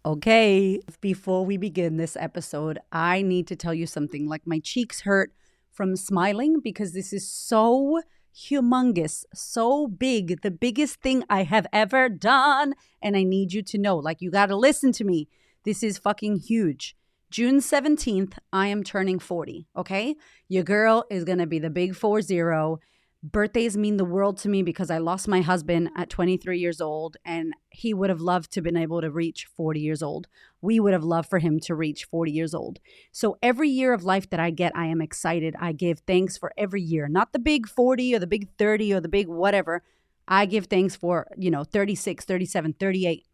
Okay, before we begin this episode, I need to tell you something. Like my cheeks hurt from smiling because this is so humongous, so big, the biggest thing I have ever done. And I need you to know, like, you got to listen to me. This is fucking huge. June 17th, I am turning 40, okay? Your girl is going to be the big 40. Birthdays mean the world to me because I lost my husband at 23 years old, and he would have loved to have been able to reach 40 years old. We would have loved for him to reach 40 years old. So every year of life that I get, I am excited. I give thanks for every year, not the big 40 or the big 30 or the big whatever. I give thanks for, 36, 37, 38.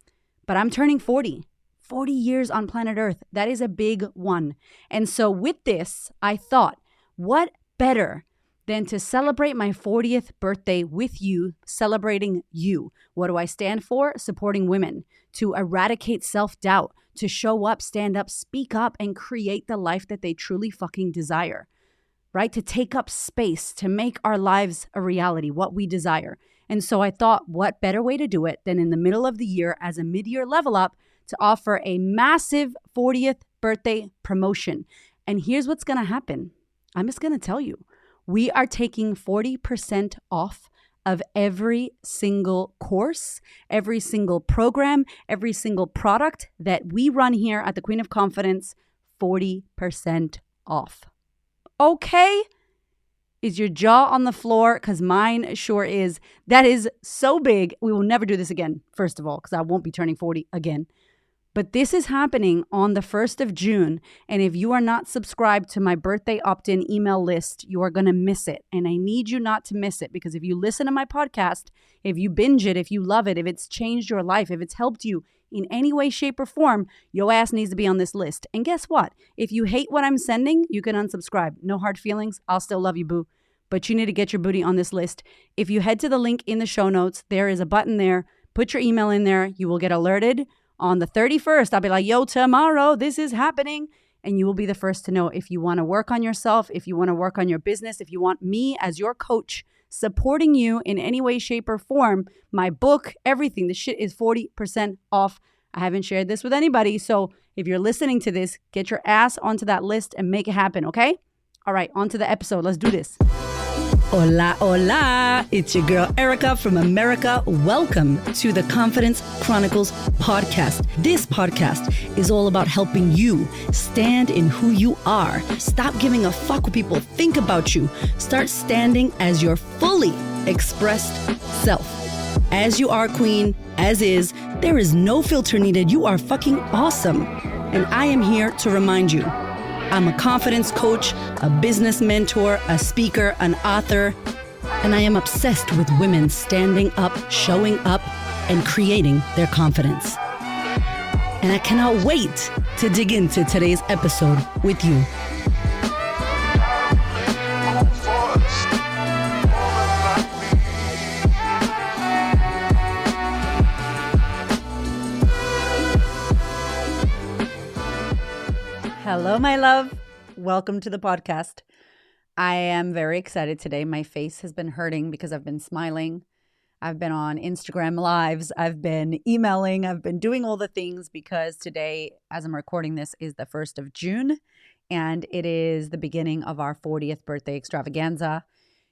But I'm turning 40. 40 years on planet Earth. That is a big one. And so with this, I thought, what better than to celebrate my 40th birthday with you, celebrating you. What do I stand for? Supporting women, to eradicate self-doubt, to show up, stand up, speak up, and create the life that they truly fucking desire, right? To take up space, to make our lives a reality, what we desire. And so I thought, what better way to do it than in the middle of the year as a mid-year level up to offer a massive 40th birthday promotion. And here's what's going to happen. I'm just going to tell you. We are taking 40% off of every single course, every single program, every single product that we run here at the Queen of Confidence, 40% off. Okay? Is your jaw on the floor? Because mine sure is. That is so big. We will never do this again, first of all, because I won't be turning 40 again. But this is happening on the 1st of June. And if you are not subscribed to my birthday opt-in email list, you are going to miss it. And I need you not to miss it, because if you listen to my podcast, if you binge it, if you love it, if it's changed your life, if it's helped you in any way, shape, or form, your ass needs to be on this list. And guess what? If you hate what I'm sending, you can unsubscribe. No hard feelings. I'll still love you, boo. But you need to get your booty on this list. If you head to the link in the show notes, there is a button there. Put your email in there. You will get alerted. On the 31st, I'll be like, yo, tomorrow, this is happening. And you will be the first to know if you want to work on yourself, if you want to work on your business, if you want me as your coach supporting you in any way, shape, or form. My book, everything, the shit is 40% off. I haven't shared this with anybody. So if you're listening to this, get your ass onto that list and make it happen, okay? All right, on to the episode. Let's do this. Hola, hola. It's your girl, Erica from America. Welcome to the Confidence Chronicles podcast. This podcast is all about helping you stand in who you are. Stop giving a fuck what people think about you. Start standing as your fully expressed self. As you are, queen, as is, there is no filter needed. You are fucking awesome. And I am here to remind you, I'm a confidence coach, a business mentor, a speaker, an author, and I am obsessed with women standing up, showing up, and creating their confidence. And I cannot wait to dig into today's episode with you. Hello, my love. Welcome to the podcast. I am very excited today. My face has been hurting because I've been smiling. I've been on Instagram lives. I've been emailing. I've been doing all the things because today, as I'm recording this, is the 1st of June, and it is the beginning of our 40th birthday extravaganza.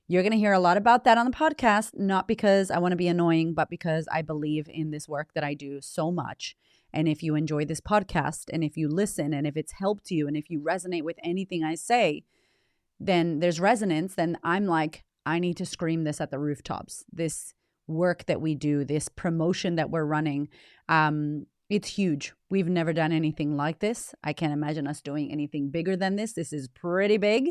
You're going to hear a lot about that on the podcast, not because I want to be annoying, but because I believe in this work that I do so much. And if you enjoy this podcast, and if you listen, and if it's helped you, and if you resonate with anything I say, then there's resonance. Then I'm like, I need to scream this at the rooftops. This work that we do, this promotion that we're running, it's huge. We've never done anything like this. I can't imagine us doing anything bigger than this. This is pretty big.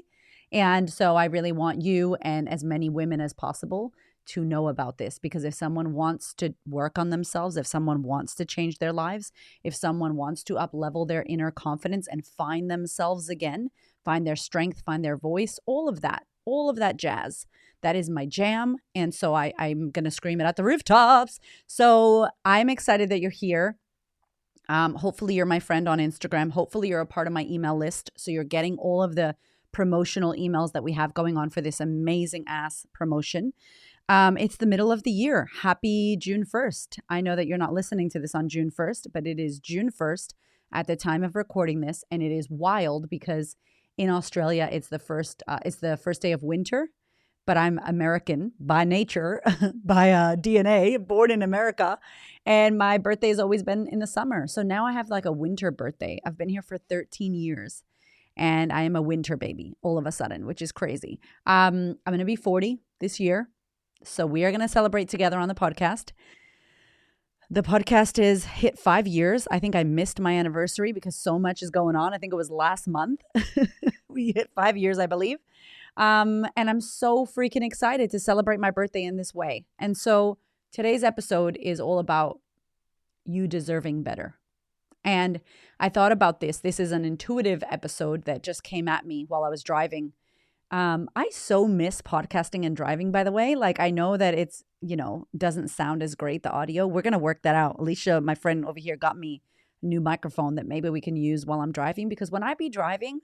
And so I really want you and as many women as possible to know about this, because if someone wants to work on themselves, if someone wants to change their lives, if someone wants to up-level their inner confidence and find themselves again, find their strength, find their voice, all of that jazz, that is my jam. And so I'm going to scream it at the rooftops. So I'm excited that you're here. Hopefully you're my friend on Instagram. Hopefully you're a part of my email list. So you're getting all of the promotional emails that we have going on for this amazing ass promotion. It's the middle of the year. Happy June 1st. I know that you're not listening to this on June 1st, but it is June 1st at the time of recording this. And it is wild because in Australia, it's the first day of winter. But I'm American by nature, by DNA, born in America. And my birthday has always been in the summer. So now I have like a winter birthday. I've been here for 13 years and I am a winter baby all of a sudden, which is crazy. I'm going to be 40 this year. So we are going to celebrate together on the podcast. The podcast is hit 5 years. I think I missed my anniversary because so much is going on. I think it was last month. We hit 5 years, I believe. And I'm so freaking excited to celebrate my birthday in this way. And so today's episode is all about you deserving better. And I thought about this. This is an intuitive episode that just came at me while I was driving. I so miss podcasting and driving, by the way. Like, I know that it's, doesn't sound as great, the audio. We're going to work that out. Alicia, my friend over here, got me a new microphone that maybe we can use while I'm driving, because when I be driving,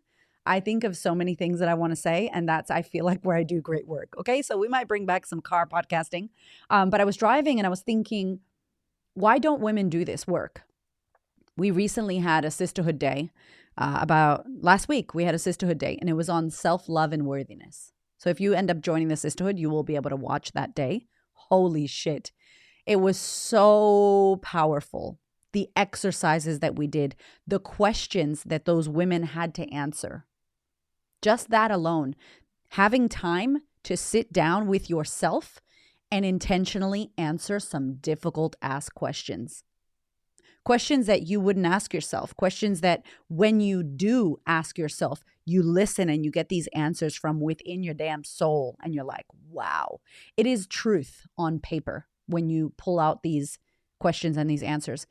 I think of so many things that I want to say, and that's, I feel like, where I do great work. Okay, so we might bring back some car podcasting. But I was driving and I was thinking, why don't women do this work? We recently had a sisterhood day. About last week, we had a sisterhood day, and it was on self-love and worthiness. So if you end up joining the sisterhood, you will be able to watch that day. Holy shit. It was so powerful. The exercises that we did, the questions that those women had to answer. Just that alone, having time to sit down with yourself and intentionally answer some difficult ask questions. Questions that you wouldn't ask yourself. Questions that when you do ask yourself, you listen and you get these answers from within your damn soul. And you're like, wow, it is truth on paper when you pull out these questions and these answers.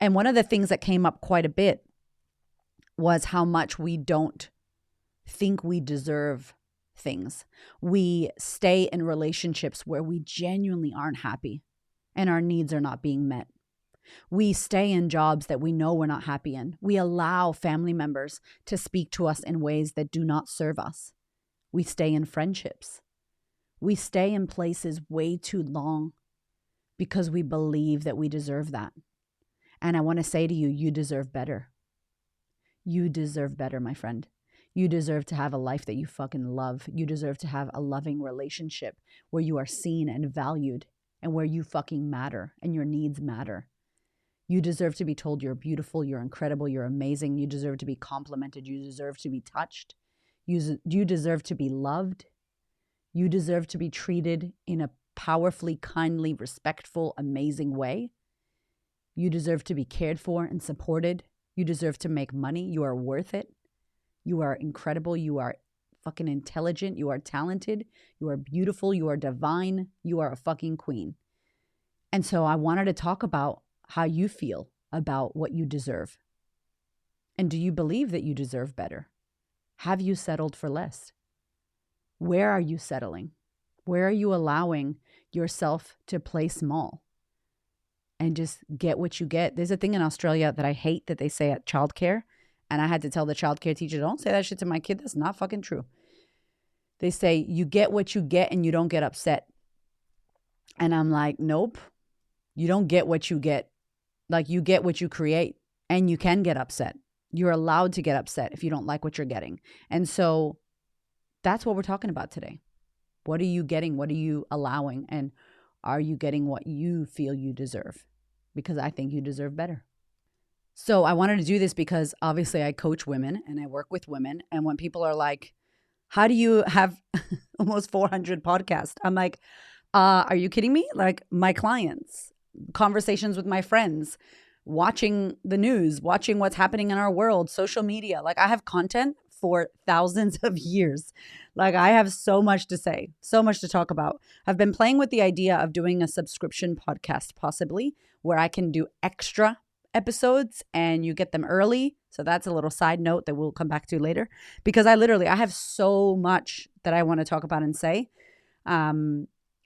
And one of the things that came up quite a bit was how much we don't think we deserve things. We stay in relationships where we genuinely aren't happy and our needs are not being met. We stay in jobs that we know we're not happy in. We allow family members to speak to us in ways that do not serve us. We stay in friendships. We stay in places way too long because we believe that we deserve that. And I want to say to you, you deserve better. You deserve better, my friend. You deserve to have a life that you fucking love. You deserve to have a loving relationship where you are seen and valued and where you fucking matter and your needs matter. You deserve to be told you're beautiful, you're incredible, you're amazing. You deserve to be complimented. You deserve to be touched. You deserve to be loved. You deserve to be treated in a powerfully, kindly, respectful, amazing way. You deserve to be cared for and supported. You deserve to make money. You are worth it. You are incredible. You are fucking intelligent. You are talented. You are beautiful. You are divine. You are a fucking queen. And so I wanted to talk about how you feel about what you deserve. And do you believe that you deserve better? Have you settled for less? Where are you settling? Where are you allowing yourself to play small and just get what you get? There's a thing in Australia that I hate that they say at childcare. And I had to tell the childcare teacher, don't say that shit to my kid. That's not fucking true. They say, you get what you get and you don't get upset. And I'm like, nope, you don't get what you get. Like, you get what you create, and you can get upset. You're allowed to get upset if you don't like what you're getting. And so that's what we're talking about today. What are you getting? What are you allowing? And are you getting what you feel you deserve? Because I think you deserve better. So I wanted to do this because obviously I coach women and I work with women. And when people are like, how do you have almost 400 podcasts? I'm like, are you kidding me? Like, my clients, conversations with my friends, watching the news, watching what's happening in our world, social media. Like, I have content for thousands of years. Like, I have so much to say, so much to talk about. I've been playing with the idea of doing a subscription podcast, possibly, where I can do extra episodes and you get them early. So that's a little side note that we'll come back to later, because I have so much that I want to talk about and say.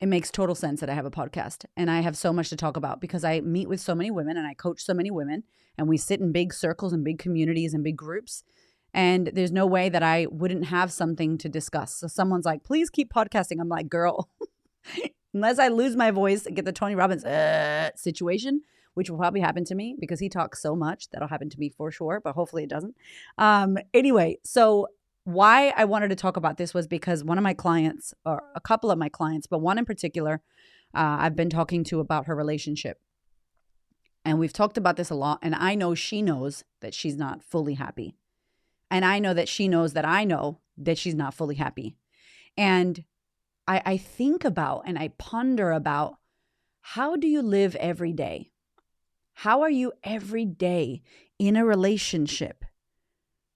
It makes total sense that I have a podcast and I have so much to talk about because I meet with so many women and I coach so many women and we sit in big circles and big communities and big groups. And there's no way that I wouldn't have something to discuss. So someone's like, please keep podcasting. I'm like, girl, unless I lose my voice and get the Tony Robbins situation, which will probably happen to me because he talks so much. That'll happen to me for sure, but hopefully it doesn't. Anyway, so why I wanted to talk about this was because one of my clients, or a couple of my clients, but one in particular, I've been talking to about her relationship. And we've talked about this a lot. And I know she knows that she's not fully happy. And I know that she knows that I know that she's not fully happy. And I think about and I ponder about, how do you live every day? How are you every day in a relationship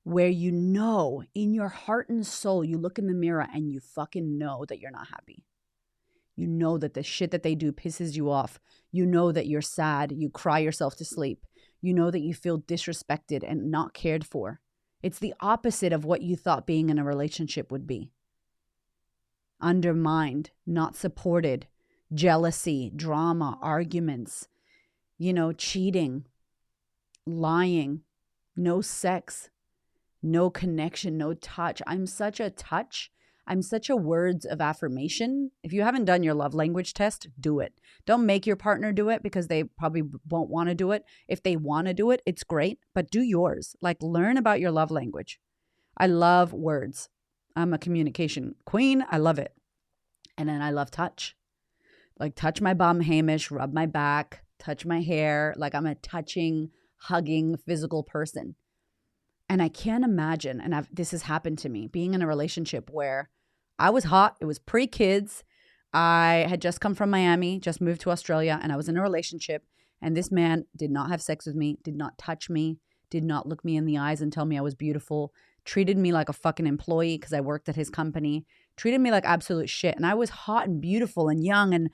where you know in your heart and soul, you look in the mirror and you fucking know that you're not happy? You know that the shit that they do pisses you off. You know that you're sad. You cry yourself to sleep. You know that you feel disrespected and not cared for. It's the opposite of what you thought being in a relationship would be. Undermined, not supported, jealousy, drama, arguments, cheating, lying, no sex, no connection, no touch. I'm such a words of affirmation. If you haven't done your love language test, do it. Don't make your partner do it because they probably won't want to do it. If they want to do it, it's great, but do yours. Like, learn about your love language. I love words. I'm a communication queen. I love it. And then I love touch. Like, touch my bum, Hamish, rub my back, touch my hair. Like, I'm a touching, hugging, physical person. And I can't imagine, and this has happened to me, being in a relationship where I was hot. It was pre-kids. I had just come from Miami, just moved to Australia, and I was in a relationship. And this man did not have sex with me, did not touch me, did not look me in the eyes and tell me I was beautiful, treated me like a fucking employee because I worked at his company, treated me like absolute shit. And I was hot and beautiful and young and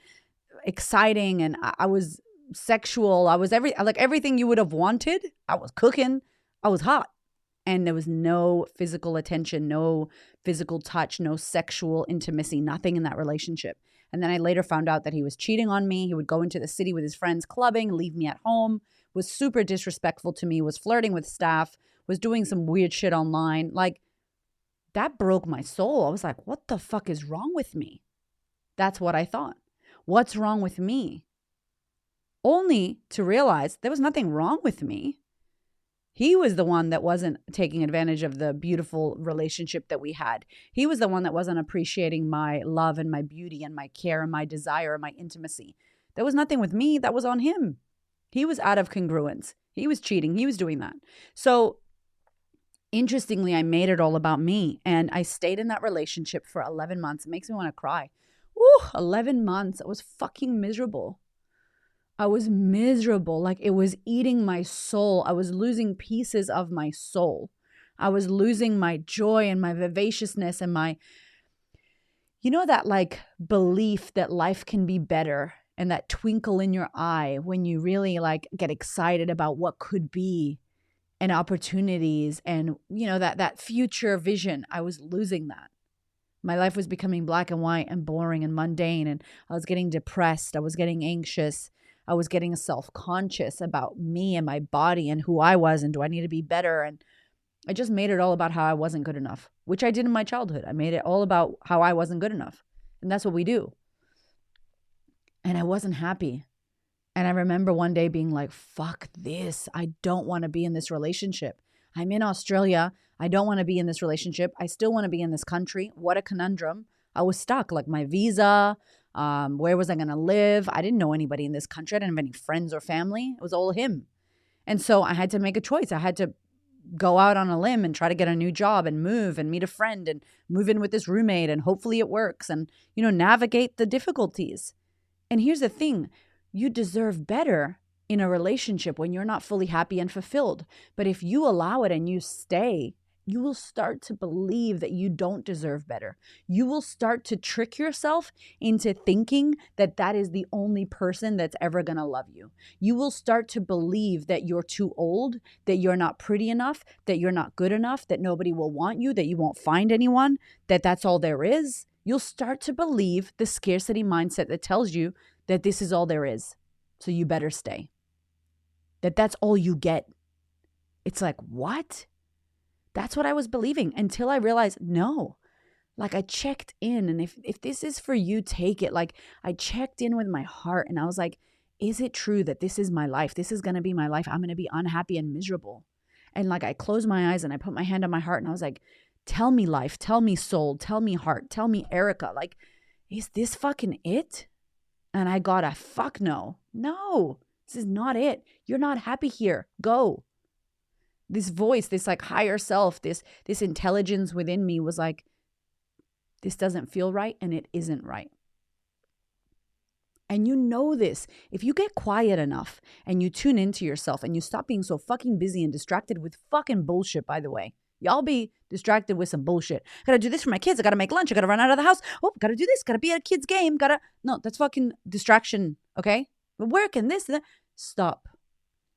exciting. And I was sexual. I was everything you would have wanted. I was cooking. I was hot. And there was no physical attention, no physical touch, no sexual intimacy, nothing in that relationship. And then I later found out that he was cheating on me. He would go into the city with his friends clubbing, leave me at home, was super disrespectful to me, was flirting with staff, was doing some weird shit online. Like, that broke my soul. I was like, what the fuck is wrong with me? That's what I thought. What's wrong with me? Only to realize there was nothing wrong with me. He was the one that wasn't taking advantage of the beautiful relationship that we had. He was the one that wasn't appreciating my love and my beauty and my care and my desire and my intimacy. There was nothing with me. That was on him. He was out of congruence. He was cheating. He was doing that. So interestingly, I made it all about me. And I stayed in that relationship for 11 months. It makes me want to cry. Ooh, 11 months. I was fucking miserable. I was miserable. Like, it was eating my soul. I was losing pieces of my soul. I was losing my joy and my vivaciousness and my, that like belief that life can be better and that twinkle in your eye when you really like get excited about what could be and opportunities and, that future vision. I was losing that. My life was becoming black and white and boring and mundane, and I was getting depressed. I was getting anxious. I was getting self-conscious about me and my body and who I was and do I need to be better? And I just made it all about how I wasn't good enough, which I did in my childhood. I made it all about how I wasn't good enough. And that's what we do. And I wasn't happy. And I remember one day being like, fuck this. I don't want to be in this relationship. I'm in Australia. I don't want to be in this relationship. I still want to be in this country. What a conundrum. I was stuck. Like, my visa, where was I going to live? I didn't know anybody in this country. I didn't have any friends or family. It was all him. And so I had to make a choice. I had to go out on a limb and try to get a new job and move and meet a friend and move in with this roommate and hopefully it works and, navigate the difficulties. And here's the thing. You deserve better in a relationship when you're not fully happy and fulfilled. But if you allow it and you stay, you will start to believe that you don't deserve better. You will start to trick yourself into thinking that that is the only person that's ever going to love you. You will start to believe that you're too old, that you're not pretty enough, that you're not good enough, that nobody will want you, that you won't find anyone, that that's all there is. You'll start to believe the scarcity mindset that tells you that this is all there is. So you better stay. That's all you get. It's like, what? That's what I was believing until I realized, no, Like I checked in, and if this is for you, take it. Like I checked in with my heart and I was like, is it true that this is my life? This is going to be my life. I'm going to be unhappy and miserable. And like I closed my eyes and I put my hand on my heart and I was like, tell me life, tell me soul, tell me heart, tell me Erica. Like, is this fucking it? And I got a fuck no. No, this is not it. You're not happy here. Go. This voice, this like higher self, this intelligence within me was like, this doesn't feel right and it isn't right. And you know this. If you get quiet enough and you tune into yourself and you stop being so fucking busy and distracted with fucking bullshit, by the way. Y'all be distracted with some bullshit. Gotta do this for my kids. I gotta make lunch. I gotta run out of the house. Oh, gotta do this. Gotta be at a kid's game. No, that's fucking distraction, okay? But work and this and that. Stop.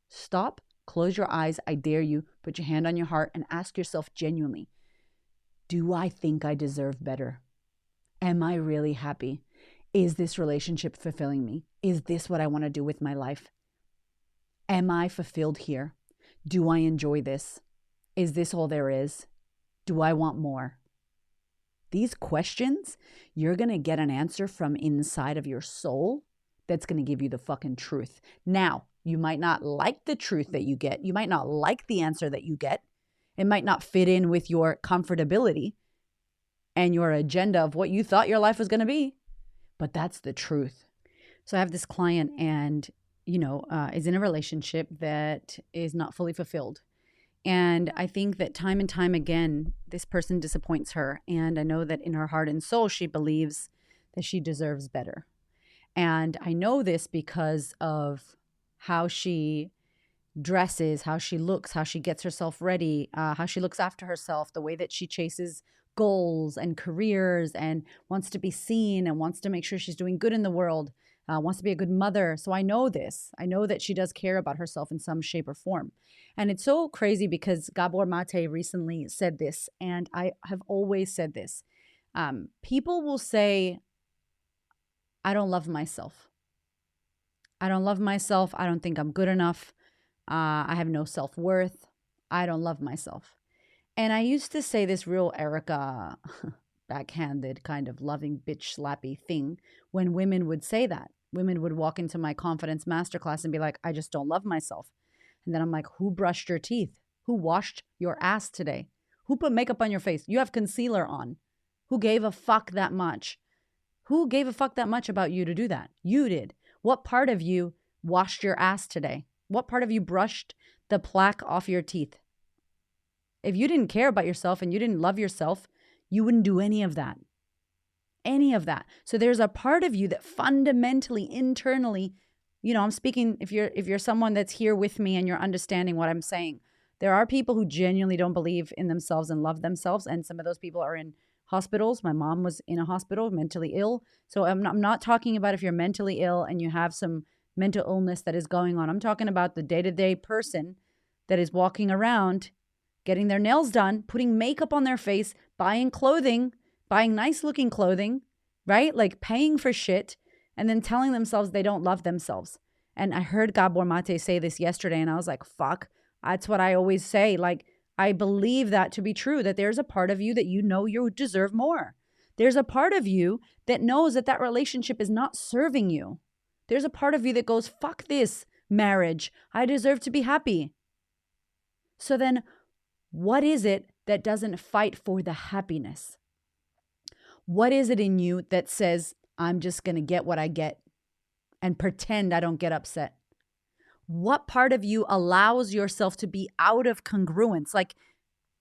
Stop. Close your eyes. I dare you. Put your hand on your heart and ask yourself genuinely, do I think I deserve better? Am I really happy? Is this relationship fulfilling me? Is this what I want to do with my life? Am I fulfilled here? Do I enjoy this? Is this all there is? Do I want more? These questions, you're going to get an answer from inside of your soul that's going to give you the fucking truth. Now, you might not like the truth that you get. You might not like the answer that you get. It might not fit in with your comfortability and your agenda of what you thought your life was going to be. But that's the truth. So I have this client and, is in a relationship that is not fully fulfilled. And I think that time and time again, this person disappoints her. And I know that in her heart and soul, she believes that she deserves better. And I know this because of how she dresses, how she looks, how she gets herself ready, how she looks after herself, the way that she chases goals and careers and wants to be seen and wants to make sure she's doing good in the world, wants to be a good mother. So I know this. I know that she does care about herself in some shape or form. And it's so crazy because Gabor Mate recently said this, and I have always said this. People will say, I don't love myself. I don't love myself. I don't think I'm good enough. I have no self-worth. I don't love myself. And I used to say this real Erica backhanded kind of loving bitch slappy thing when women would say that. Women would walk into my confidence masterclass and be like, I just don't love myself. And then I'm like, who brushed your teeth? Who washed your ass today? Who put makeup on your face? You have concealer on. Who gave a fuck that much? Who gave a fuck that much about you to do that? You did. What part of you washed your ass today? What part of you brushed the plaque off your teeth? If you didn't care about yourself and you didn't love yourself, you wouldn't do any of that. Any of that. So there's a part of you that fundamentally, internally, I'm speaking, if you're someone that's here with me and you're understanding what I'm saying, there are people who genuinely don't believe in themselves and love themselves. And some of those people are in hospitals. My mom was in a hospital, mentally ill. So I'm not talking about if you're mentally ill and you have some mental illness that is going on. I'm talking about the day-to-day person that is walking around, getting their nails done, putting makeup on their face, buying clothing, buying nice looking clothing, right? Like paying for shit and then telling themselves they don't love themselves. And I heard Gabor Mate say this yesterday and I was like, fuck, that's what I always say. Like, I believe that to be true, that there's a part of you that you know you deserve more. There's a part of you that knows that relationship is not serving you. There's a part of you that goes, fuck this marriage. I deserve to be happy. So then what is it that doesn't fight for the happiness? What is it in you that says, I'm just going to get what I get and pretend I don't get upset? What part of you allows yourself to be out of congruence, like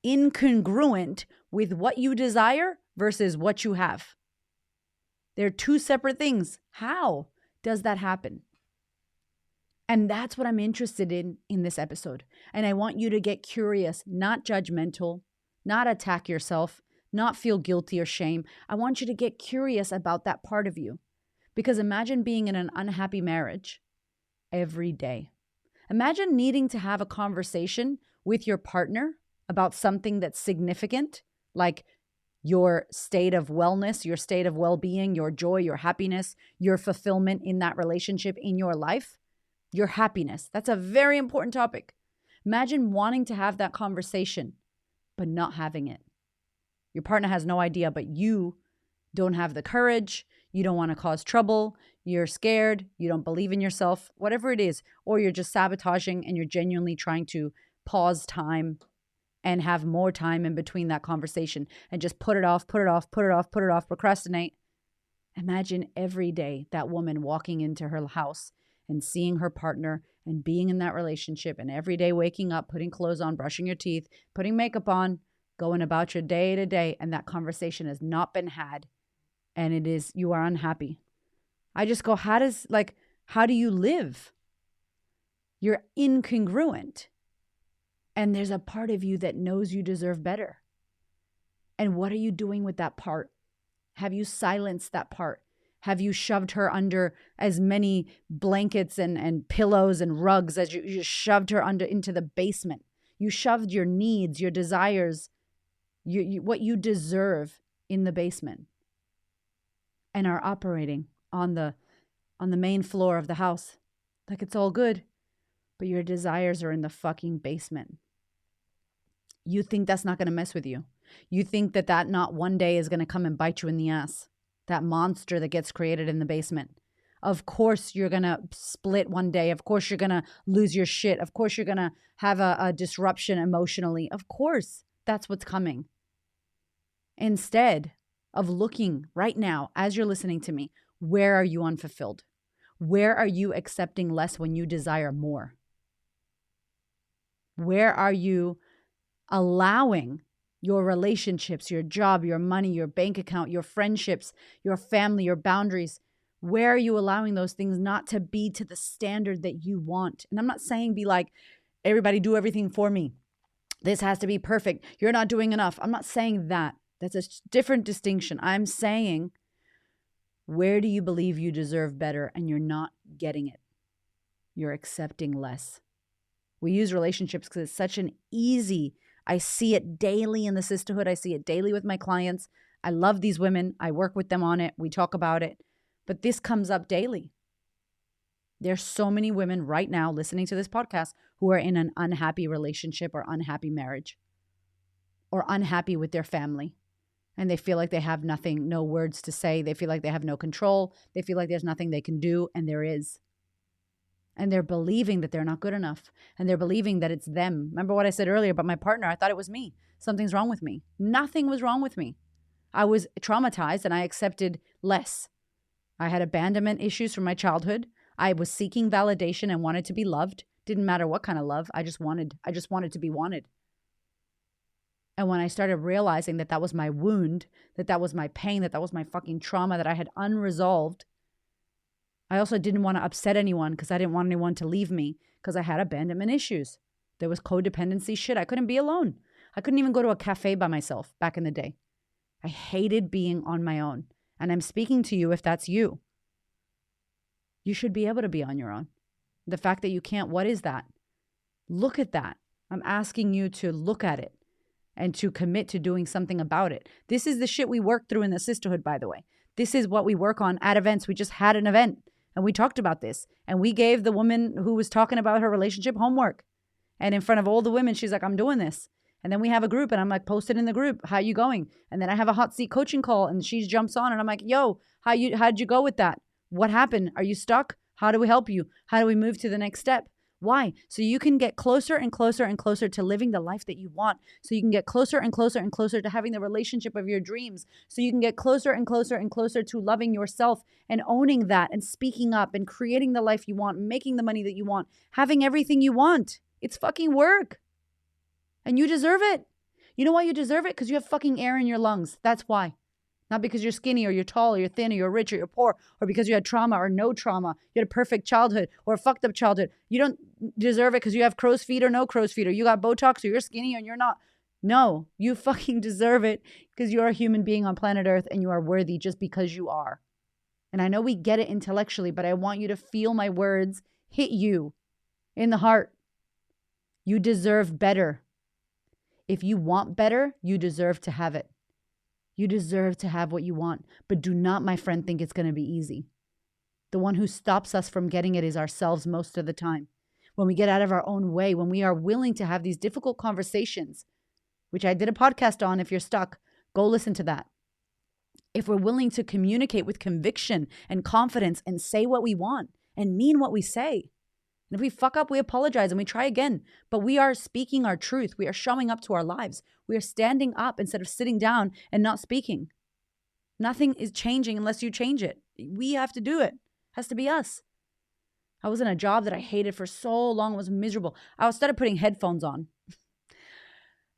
incongruent with what you desire versus what you have? They're two separate things. How does that happen? And that's what I'm interested in this episode. And I want you to get curious, not judgmental, not attack yourself, not feel guilty or shame. I want you to get curious about that part of you. Because imagine being in an unhappy marriage every day. Imagine needing to have a conversation with your partner about something that's significant, like your state of wellness, your state of well-being, your joy, your happiness, your fulfillment in that relationship, in your life, your happiness. That's a very important topic. Imagine wanting to have that conversation, but not having it. Your partner has no idea, but you don't have the courage. You don't want to cause trouble. You're scared. You don't believe in yourself, whatever it is. Or you're just sabotaging and you're genuinely trying to pause time and have more time in between that conversation and just put it off, procrastinate. Imagine every day that woman walking into her house and seeing her partner and being in that relationship, and every day waking up, putting clothes on, brushing your teeth, putting makeup on, going about your day to day, and that conversation has not been had, and you are unhappy. I just go, how do you live? You're incongruent. And there's a part of you that knows you deserve better. And what are you doing with that part? Have you silenced that part? Have you shoved her under as many blankets and pillows and rugs as you just shoved her into the basement? You shoved your needs, your desires, what you deserve in the basement, and are operating on the main floor of the house like it's all good, but your desires are in the fucking basement. You think that's not going to mess with you. You think that not one day is going to come and bite you in the ass. That monster that gets created in the basement. Of course you're going to split one day. Of course you're going to lose your shit. Of course you're going to have a disruption emotionally. Of course that's what's coming. Instead of looking right now, as you're listening to me, where are you unfulfilled? Where are you accepting less when you desire more? Where are you allowing your relationships, your job, your money, your bank account, your friendships, your family, your boundaries? Where are you allowing those things not to be to the standard that you want? And I'm not saying be like, everybody do everything for me. This has to be perfect. You're not doing enough. I'm not saying that. That's a different distinction. I'm saying, where do you believe you deserve better and you're not getting it? You're accepting less. We use relationships because it's such an easy, I see it daily in the sisterhood. I see it daily with my clients. I love these women. I work with them on it. We talk about it. But this comes up daily. There's so many women right now listening to this podcast who are in an unhappy relationship or unhappy marriage or unhappy with their family. And they feel like they have nothing, no words to say. They feel like they have no control. They feel like there's nothing they can do, and there is. And they're believing that they're not good enough. And they're believing that it's them. Remember what I said earlier about my partner? I thought it was me. Something's wrong with me. Nothing was wrong with me. I was traumatized and I accepted less. I had abandonment issues from my childhood. I was seeking validation and wanted to be loved. Didn't matter what kind of love. I just wanted to be wanted. And when I started realizing that was my wound, that was my pain, that was my fucking trauma that I had unresolved, I also didn't want to upset anyone because I didn't want anyone to leave me because I had abandonment issues. There was codependency shit. I couldn't be alone. I couldn't even go to a cafe by myself back in the day. I hated being on my own. And I'm speaking to you if that's you. You should be able to be on your own. The fact that you can't, what is that? Look at that. I'm asking you to look at it and to commit to doing something about it. This is the shit we work through in the sisterhood, by the way. This is what we work on at events. We just had an event and we talked about this. And we gave the woman who was talking about her relationship homework. And in front of all the women, she's like, I'm doing this. And then we have a group and I'm like, post it in the group. How you going? And then I have a hot seat coaching call and she jumps on and I'm like, yo, how'd you go with that? What happened? Are you stuck? How do we help you? How do we move to the next step? Why? So you can get closer and closer and closer to living the life that you want. So you can get closer and closer and closer to having the relationship of your dreams. So you can get closer and closer and closer to loving yourself and owning that and speaking up and creating the life you want, making the money that you want, having everything you want. It's fucking work. And you deserve it. You know why you deserve it? Because you have fucking air in your lungs. That's why. Not because you're skinny or you're tall or you're thin or you're rich or you're poor or because you had trauma or no trauma. You had a perfect childhood or a fucked up childhood. You don't deserve it because you have crow's feet or no crow's feet or you got Botox or you're skinny and you're not. No, you fucking deserve it because you're a human being on planet Earth and you are worthy just because you are. And I know we get it intellectually, but I want you to feel my words hit you in the heart. You deserve better. If you want better, you deserve to have it. You deserve to have what you want, but do not, my friend, think it's going to be easy. The one who stops us from getting it is ourselves most of the time. When we get out of our own way, when we are willing to have these difficult conversations, which I did a podcast on if you're stuck, Go listen to that. If we're willing to communicate with conviction and confidence and say what we want and mean what we say. And if we fuck up, we apologize and we try again. But we are speaking our truth. We are showing up to our lives. We are standing up instead of sitting down and not speaking. Nothing is changing unless you change it. We have to do it. It has to be us. I was in a job that I hated for so long. It was miserable. I started putting headphones on.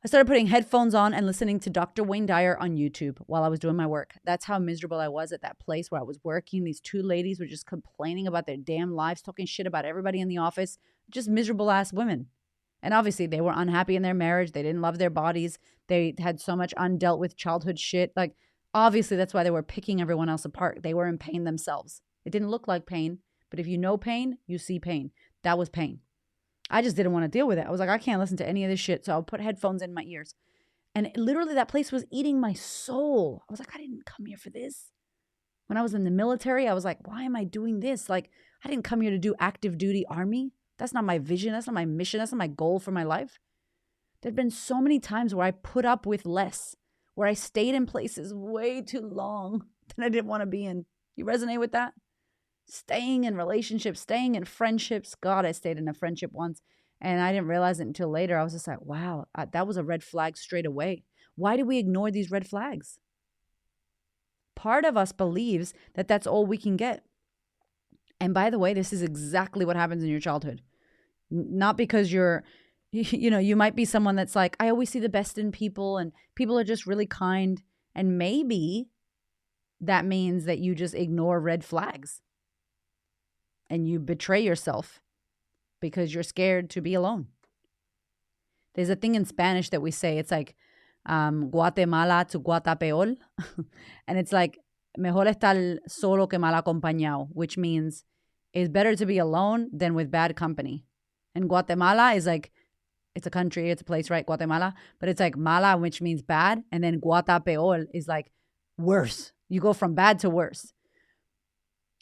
And listening to Dr. Wayne Dyer on YouTube while I was doing my work. That's how miserable I was at that place where I was working. These two ladies were just complaining about their damn lives, talking shit about everybody in the office. Just miserable ass women. And obviously they were unhappy in their marriage. They didn't love their bodies. They had so much undealt with childhood shit. Like, obviously that's why they were picking everyone else apart. They were in pain themselves. It didn't look like pain, but if you know pain, you see pain. That was pain. I just didn't want to deal with it. I was like, I can't listen to any of this shit. So I'll put headphones in my ears. And literally that place was eating my soul. I was like, I didn't come here for this. When I was in the military, I was like, why am I doing this? Like, I didn't come here to do active duty army. That's not my vision. That's not my mission. That's not my goal for my life. There'd been so many times where I put up with less, where I stayed in places way too long than I didn't want to be in. You resonate with that? Staying in relationships, staying in friendships. God, I stayed in a friendship once and I didn't realize it until later. I was just like, wow, that was a red flag straight away. Why do we ignore these red flags? Part of us believes that that's all we can get. And by the way, this is exactly what happens in your childhood. Not because you might be someone that's like, I always see the best in people and people are just really kind. And maybe that means that you just ignore red flags. And you betray yourself because you're scared to be alone. There's a thing in Spanish that we say, it's like Guatemala to Guatapeol. And it's like, mejor estar solo que mal acompañado, which means it's better to be alone than with bad company. And Guatemala is like, it's a country, it's a place, right? Guatemala. But it's like mala, which means bad. And then Guatapeol is like worse. You go from bad to worse.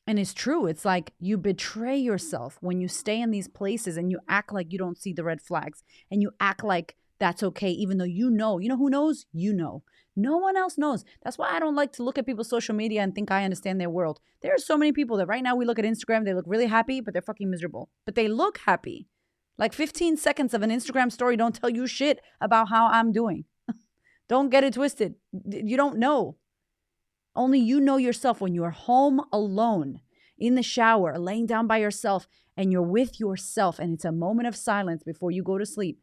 And it's true. It's like you betray yourself when you stay in these places and you act like you don't see the red flags and you act like that's okay, even though you know who knows? You know. No one else knows. That's why I don't like to look at people's social media and think I understand their world. There are so many people that right now we look at Instagram, they look really happy, but they're fucking miserable. But they look happy. Like 15 seconds of an Instagram story don't tell you shit about how I'm doing. Don't get it twisted. You don't know. Only you know yourself when you're home alone, in the shower, laying down by yourself, and you're with yourself, and it's a moment of silence before you go to sleep.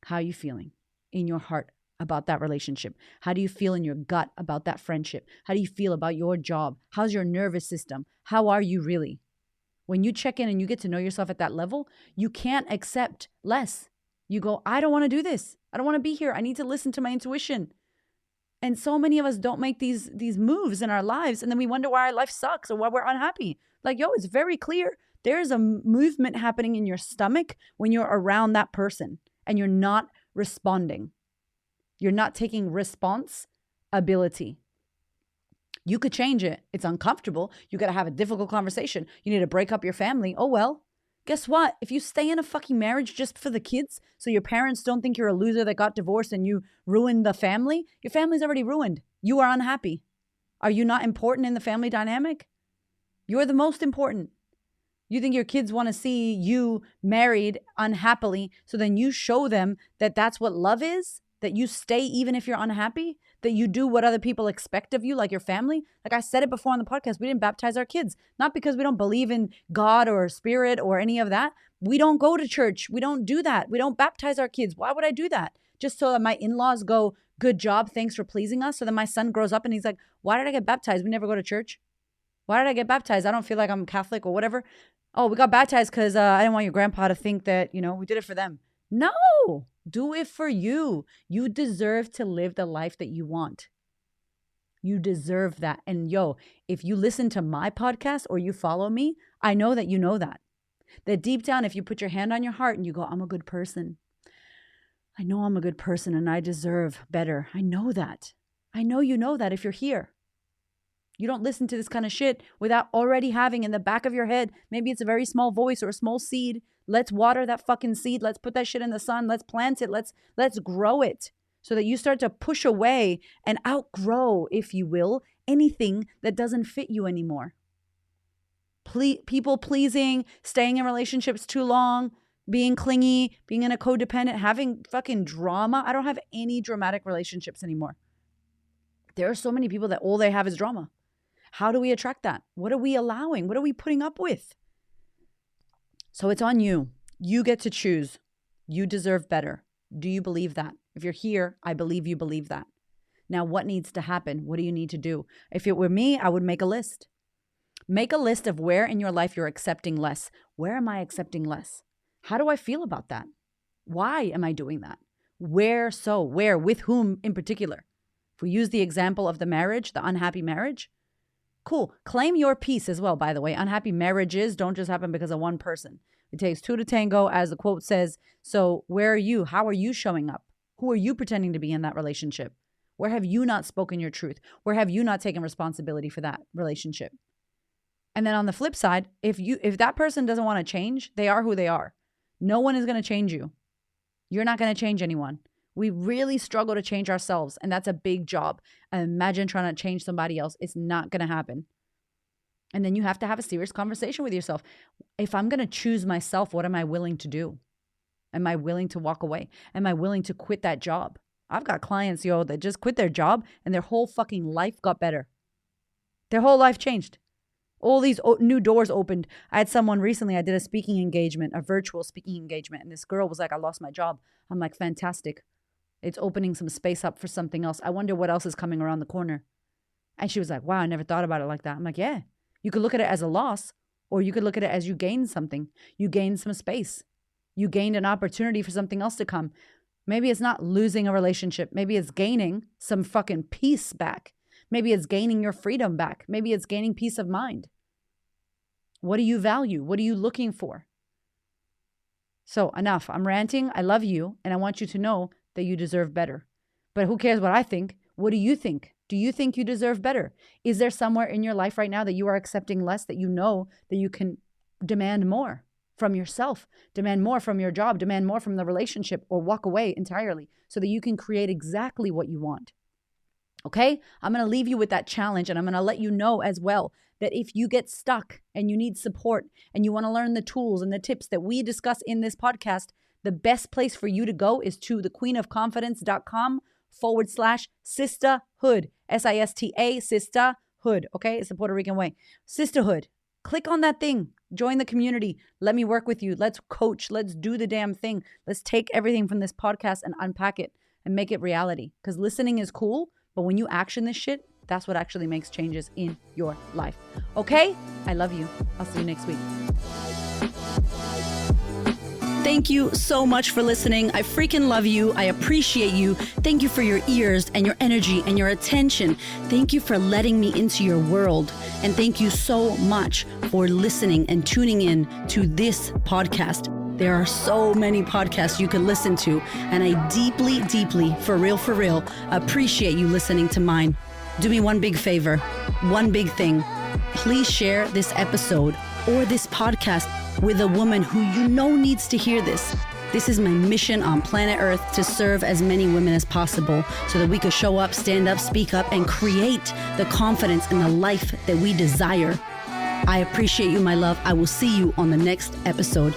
How are you feeling in your heart about that relationship? How do you feel in your gut about that friendship? How do you feel about your job? How's your nervous system? How are you really? When you check in and you get to know yourself at that level, you can't accept less. You go, I don't want to do this. I don't want to be here. I need to listen to my intuition. And so many of us don't make these moves in our lives. And then we wonder why our life sucks or why we're unhappy. Like, it's very clear. There's a movement happening in your stomach when you're around that person and you're not responding. You're not taking responsibility. You could change it. It's uncomfortable. You got to have a difficult conversation. You need to break up your family. Oh, well. Guess what? If you stay in a fucking marriage just for the kids, so your parents don't think you're a loser that got divorced and you ruined the family, your family's already ruined. You are unhappy. Are you not important in the family dynamic? You're the most important. You think your kids want to see you married unhappily, so then you show them that that's what love is, that you stay even if you're unhappy, that you do what other people expect of you, like your family. Like I said it before on the podcast, we didn't baptize our kids, not because we don't believe in God or spirit or any of that. We don't go to church. We don't do that. We don't baptize our kids. Why would I do that? Just so that my in-laws go, good job, thanks for pleasing us. So then my son grows up and he's like, why did I get baptized? We never go to church. Why did I get baptized? I don't feel like I'm Catholic or whatever. Oh, we got baptized because I didn't want your grandpa to think that, we did it for them. No, do it for you. You deserve to live the life that you want. You deserve that. And if you listen to my podcast or you follow me, I know that you know that. That deep down, if you put your hand on your heart and you go, I'm a good person. I know I'm a good person and I deserve better. I know that. I know you know that if you're here. You don't listen to this kind of shit without already having in the back of your head, maybe it's a very small voice or a small seed. Let's water that fucking seed. Let's put that shit in the sun. Let's plant it. Let's grow it so that you start to push away and outgrow, if you will, anything that doesn't fit you anymore. People pleasing, staying in relationships too long, being clingy, being in a codependent, having fucking drama. I don't have any dramatic relationships anymore. There are so many people that all they have is drama. How do we attract that? What are we allowing? What are we putting up with? So it's on you. You get to choose. You deserve better. Do you believe that? If you're here, I believe you believe that. Now, what needs to happen? What do you need to do? If it were me, I would make a list. Make a list of where in your life you're accepting less. Where am I accepting less? How do I feel about that? Why am I doing that? Where so? Where? With whom in particular? If we use the example of the marriage, the unhappy marriage, cool. Claim your peace as well, by the way. Unhappy marriages don't just happen because of one person. It takes two to tango, as the quote says. So where are you? How are you showing up? Who are you pretending to be in that relationship? Where have you not spoken your truth? Where have you not taken responsibility for that relationship? And then on the flip side, if that person doesn't want to change, they are who they are. No one is going to change you. You're not going to change anyone. We really struggle to change ourselves, and that's a big job. Imagine trying to change somebody else. It's not going to happen. And then you have to have a serious conversation with yourself. If I'm going to choose myself, what am I willing to do? Am I willing to walk away? Am I willing to quit that job? I've got clients, that just quit their job and their whole fucking life got better. Their whole life changed. All these new doors opened. I had someone recently, I did a speaking engagement, a virtual speaking engagement. And this girl was like, I lost my job. I'm like, fantastic. It's opening some space up for something else. I wonder what else is coming around the corner. And she was like, wow, I never thought about it like that. I'm like, yeah, you could look at it as a loss, or you could look at it as you gained something. You gained some space. You gained an opportunity for something else to come. Maybe it's not losing a relationship. Maybe it's gaining some fucking peace back. Maybe it's gaining your freedom back. Maybe it's gaining peace of mind. What do you value? What are you looking for? So enough. I'm ranting. I love you. And I want you to know that you deserve better. But who cares what I think? What do you think? Do you think you deserve better? Is there somewhere in your life right now that you are accepting less, that you know that you can demand more from yourself, demand more from your job, demand more from the relationship, or walk away entirely so that you can create exactly what you want? Okay, I'm going to leave you with that challenge, and I'm going to let you know as well that if you get stuck and you need support and you want to learn the tools and the tips that we discuss in this podcast, the best place for you to go is to thequeenofconfidence.com/sisterhood, SISTA, sisterhood. Okay, it's the Puerto Rican way. Sisterhood. Click on that thing. Join the community. Let me work with you. Let's coach. Let's do the damn thing. Let's take everything from this podcast and unpack it and make it reality. Because listening is cool, but when you action this shit, that's what actually makes changes in your life. Okay? I love you. I'll see you next week. Thank you so much for listening. I freaking love you. I appreciate you. Thank you for your ears and your energy and your attention. Thank you for letting me into your world. And thank you so much for listening and tuning in to this podcast. There are so many podcasts you can listen to, and I deeply, deeply, for real, appreciate you listening to mine. Do me one big favor, one big thing. Please share this episode or this podcast with a woman who you know needs to hear this. This is my mission on planet Earth, to serve as many women as possible so that we could show up, stand up, speak up, and create the confidence and the life that we desire. I appreciate you, my love. I will see you on the next episode.